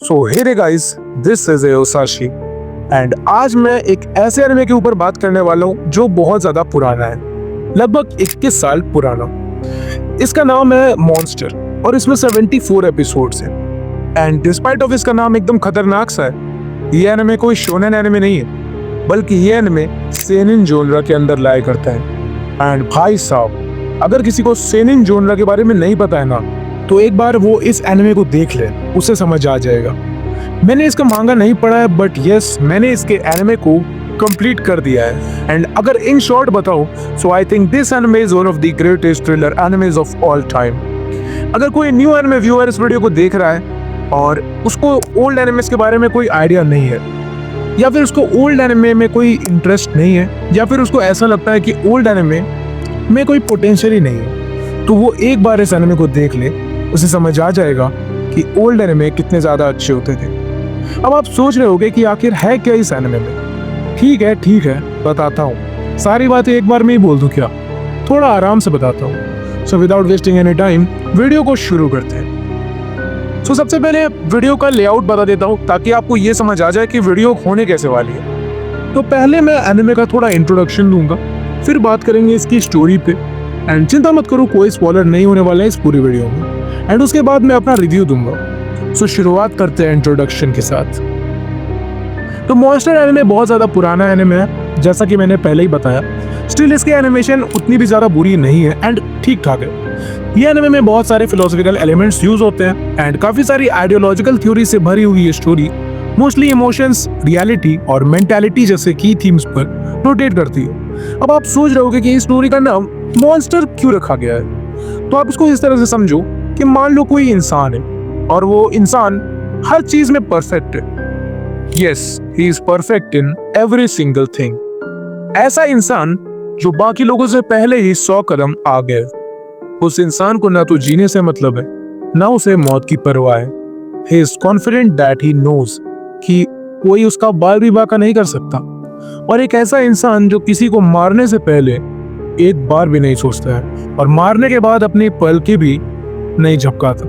So hey guys, this is योसाशी and आज मैं एक ऐसे एनिमे के ऊपर बात करने वाला हूँ जो बहुत ज्यादा पुराना है, लगभग 21 साल पुराना। इसका नाम है मॉन्स्टर और इसमें 74 एपिसोड्स हैं। एंड डिस्पाइट ऑफ इसका नाम एकदम खतरनाक सा है, ये एनिमे कोई शोनेन एनिमे नहीं है, बल्कि ये एनिमे सेनिन जोनरा के अंदर लाया करता है। एंड भाई साहब, अगर किसी को सेनिन जोनरा के बारे में नहीं पता है ना, तो एक बार वो इस एनिमे को देख ले, उसे समझ आ जाएगा। मैंने इसका मांगा नहीं पढ़ा है, बट यस, मैंने इसके एनिमे को कंप्लीट कर दिया है। एंड अगर इन शॉर्ट बताऊं, so I think this anime is one of the greatest thriller animes of all time. अगर कोई न्यू एनिमे व्यूअर इस वीडियो को देख रहा है और उसको ओल्ड एनिमेज के बारे में कोई आइडिया नहीं है, या फिर उसको ओल्ड एनिमे में कोई इंटरेस्ट नहीं है, या फिर उसको ऐसा लगता है कि ओल्ड एनिमे में कोई पोटेंशियल ही नहीं है, तो वो एक बार इस एनिमे को देख ले, उसे समझ आ जाएगा कि ओल्ड एनिमे कितने ज़्यादा अच्छे होते थे। अब आप सोच रहे होगे कि आखिर है क्या इस एनिमे में। ठीक है, बताता हूँ। सारी बातें एक बार में ही बोल दूँ क्या? थोड़ा आराम से बताता हूँ। So without wasting any time video को शुरू करते हैं। सो सबसे पहले वीडियो का लेआउट बता देता हूँ ताकि आपको ये समझ आ जाए कि वीडियो होने कैसे वाली है। तो पहले मैं एनिमे का थोड़ा इंट्रोडक्शन दूंगा, फिर बात करेंगे इसकी स्टोरी पे। एंड चिंता मत करो, कोई स्पॉइलर नहीं होने वाला है इस पूरी वीडियो में। एंड उसके बाद मैं अपना रिव्यू दूंगा। सो शुरुआत करते हैं इंट्रोडक्शन के साथ। तो मॉन्स्टर एनिमे बहुत ज़्यादा पुराना एनिमे है, जैसा कि मैंने पहले ही बताया। स्टिल इसकी एनिमेशन उतनी भी ज़्यादा बुरी नहीं है एंड ठीक ठाक है। ये एनिमे में बहुत सारे फिलोसफिकल एलिमेंट्स यूज होते हैं एंड काफ़ी सारी आइडियोलॉजिकल थ्योरी से भरी हुई ये स्टोरी मोस्टली इमोशंस, रियलिटी और मेंटालिटी जैसे की थीम्स पर रोटेट करती है। अब आप सोच रहे होगे कि इस स्टोरी का नाम मॉन्स्टर क्यों रखा गया है। तो आप इसको इस तरह से समझो कि मान लो कोई इंसान है और वो इंसान हर चीज में परफेक्ट है। Yes, he is perfect in every single thing. ऐसा इंसान जो बाकी लोगों से पहले ही 100 कदम आगे है। उस इंसान को ना तो जीने से मतलब है, ना उसे मौत की परवाह है। He is confident that he knows कि कोई उसका बाल भी बाका नहीं कर सकता। और एक ऐसा इंसान जो किसी को मारने से पहले एक बार भी नहीं सोचता है और मारने के बाद अपनी पलकें भी नहीं झपकाता।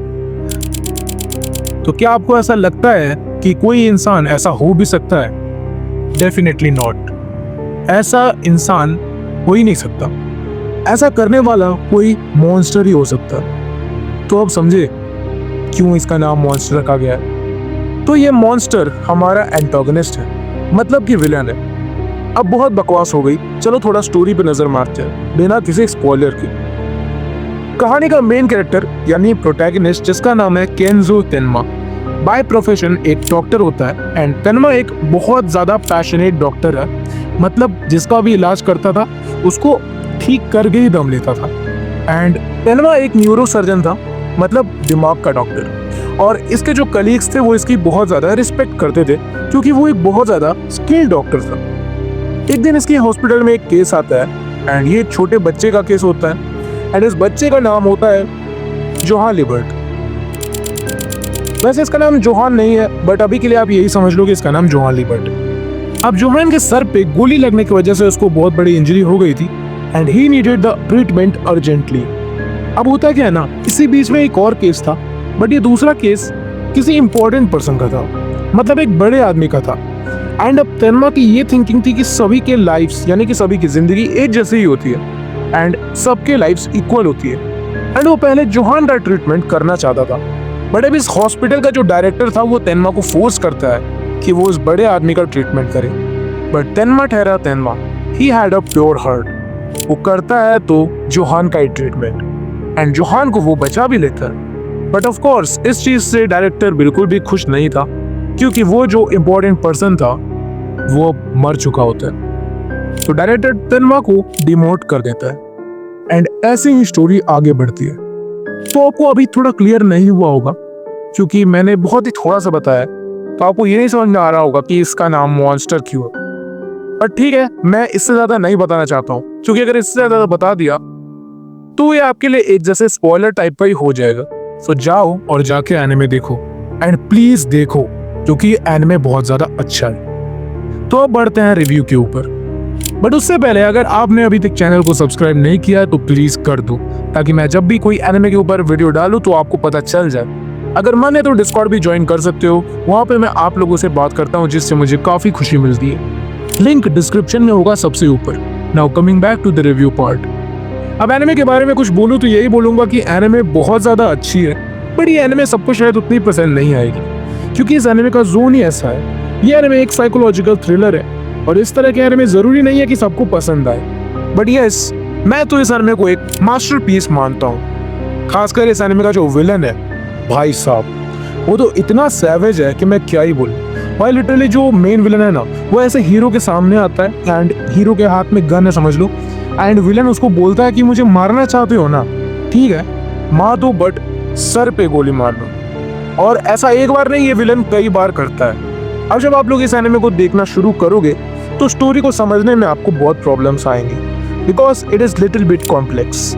तो क्या आपको ऐसा लगता है कि कोई इंसान ऐसा हो भी सकता है? Definitely not. ऐसा इंसान हो ही नहीं सकता। ऐसा करने वाला कोई मॉन्स्टर ही हो सकता। तो अब समझे क्यों इसका नाम मॉन्स्टर रखा गया है। तो ये मॉन्स्टर हमारा एंटागनिस्ट है, मतलब कि विलन है। अब बहुत बकवास हो गई, चलो थोड़ा स्टोरी पे नजर मारते हैं बिना किसी स्पॉइलर के। कहानी का मेन कैरेक्टर यानी प्रोटैगनिस्ट, जिसका नाम है केंजो तेनमा, बाय प्रोफेशन एक डॉक्टर होता है। एंड तेनमा एक बहुत ज्यादा पैशनेट डॉक्टर है, मतलब जिसका भी इलाज करता था उसको ठीक करके ही दम लेता था। एंड तेनमा एक न्यूरो सर्जन था, मतलब दिमाग का डॉक्टर। और इसके जो कलीग्स थे वो इसकी बहुत ज्यादा रिस्पेक्ट करते थे, क्योंकि वो एक बहुत ज्यादा स्किल्ड डॉक्टर था। एक दिन इसके हॉस्पिटल में एक केस आता है एंड ये छोटे बच्चे का केस होता है। एंड इस बच्चे का नाम होता है जोहान लिबर्ट। वैसे इसका नाम जोहान नहीं है, बट अभी के लिए आप यही समझ लो कि इसका नाम जोहान लिबर्ट है। अब जोहान के सर पे गोली लगने की वजह से उसको बहुत बड़ी इंजरी हो गई थी and he needed the treatment urgently. अब होता क्या है ना, इसी बीच में एक और केस था, बट ये दूसरा केस किसी इंपॉर्टेंट पर्सन का था, मतलब एक बड़े आदमी का था। एंड अब तेनमा की ये थिंकिंग थी कि सभी के लाइफ्स यानी कि सभी की जिंदगी एक जैसी ही होती है एंड सबके लाइफ्स इक्वल होती है। एंड वो पहले जोहान का ट्रीटमेंट करना चाहता था, बट अब इस हॉस्पिटल का जो डायरेक्टर था वो तेनमा को फोर्स करता है कि वो उस बड़े आदमी का ट्रीटमेंट करे। बट तेनमा ठहरा तेनमा, he had a pure heart. वो करता है तो जोहान का ही ट्रीटमेंट एंड जोहान को वो बचा भी लेता है। बट ऑफ कोर्स इस चीज से डायरेक्टर बिल्कुल भी खुश नहीं था, क्योंकि वो जो इम्पोर्टेंट पर्सन था वो अब मर चुका होता है। तो डायरेक्टर तेनमा को डिमोट कर देता है एंड ऐसे ही स्टोरी आगे बढ़ती है। तो आपको अभी थोड़ा क्लियर नहीं हुआ होगा, क्योंकि मैंने बहुत ही थोड़ा सा बताया, तो आपको ये नहीं समझ में आ रहा होगा कि इसका नाम मॉन्स्टर क्यों है। पर ठीक है, मैं इससे ज्यादा नहीं बताना चाहता हूँ, क्योंकि अगर इससे ज्यादा बता दिया तो ये आपके लिए एक जैसे स्पॉइलर टाइप का ही हो जाएगा। तो जाओ और जाके एनिमे देखो एंड प्लीज देखो, क्योंकि एनिमे बहुत ज्यादा अच्छा है। तो अब बढ़ते हैं रिव्यू के ऊपर, बट उससे पहले अगर आपने अभी तक चैनल को सब्सक्राइब नहीं किया है तो प्लीज कर दो, ताकि मैं जब भी कोई एनिमे के ऊपर वीडियो डालूं तो आपको पता चल जाए। अगर मन है तो डिस्कॉर्ड भी ज्वाइन कर सकते हो, वहाँ पे मैं आप लोगों से बात करता हूँ जिससे मुझे काफ़ी खुशी मिलती है। लिंक डिस्क्रिप्शन में होगा सबसे ऊपर। Now coming back to the review part. अब एनिमे के बारे में कुछ बोलूँ तो यही बोलूँगा कि एनिमे बहुत ज़्यादा अच्छी है, बट ये एनिमे सबको शायद उतनी पसंद नहीं आएगी, क्योंकि इस एनिमे का जोन ही ऐसा है। ये एनिमे एक साइकोलॉजिकल थ्रिलर है, और इस तरह के एनिमे ज़रूरी नहीं है कि सबको पसंद आए, बट यस, मैं तो इस एनिमे को एक मास्टरपीस मानता हूँ। खासकर इस एनिमे का जो विलन है, भाई साहब, वो तो इतना सैवेज है कि मैं क्या ही बोलूं। भाई लिटरली जो मेन विलन है ना, वो ऐसे हीरो के सामने आता है एंड हीरो के हाथ में गन है समझ लो, एंड विलन उसको बोलता है कि मुझे मारना चाहते हो ना, ठीक है मार दो, बट सर पे गोली मार दो। और ऐसा एक बार नहीं, ये विलन कई बार करता है। अब जब आप लोग इस एनिमे को देखना शुरू करोगे तो स्टोरी को समझने में आपको बहुत प्रॉब्लम्स आएंगी, because it is little bit complex.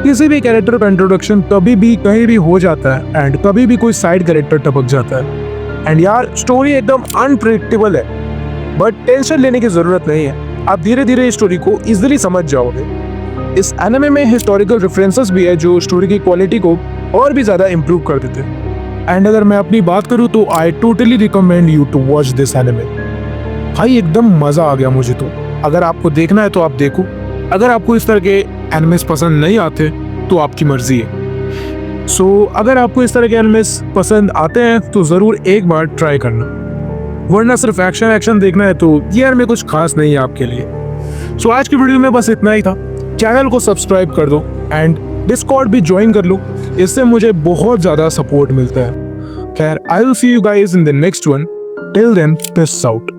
किसी भी कैरेक्टर का इंट्रोडक्शन कभी भी कहीं भी हो जाता है एंड कभी भी कोई साइड कैरेक्टर टपक जाता है, एंड यार स्टोरी एकदम अनप्रेडिक्टेबल है, बट टेंशन लेने की जरूरत नहीं है। आप धीरे धीरे इस स्टोरी को इजीली समझ जाओगे। इस एनिमे में हिस्टोरिकल रेफरेंसेस भी है जो स्टोरी की क्वालिटी को और भी ज्यादा इंप्रूव कर देते हैं। एंड अगर मैं अपनी बात करूँ तो I totally recommend you to watch this anime. भाई एकदम मजा आ गया मुझे तो। अगर आपको देखना है तो आप देखो, अगर आपको इस तरह के एनिमेस पसंद नहीं आते तो आपकी मर्जी है। सो अगर आपको इस तरह के एनिमेस पसंद आते हैं तो ज़रूर एक बार ट्राई करना, वरना सिर्फ एक्शन देखना है तो ये एनिमे कुछ खास नहीं है आपके लिए। सो आज की वीडियो में बस इतना ही था। चैनल को सब्सक्राइब कर दो एंड डिस्कॉर्ड भी ज्वाइन कर लो, इससे मुझे बहुत ज़्यादा सपोर्ट मिलता है। खैर, I will see you guys in the next one. Till then, peace out.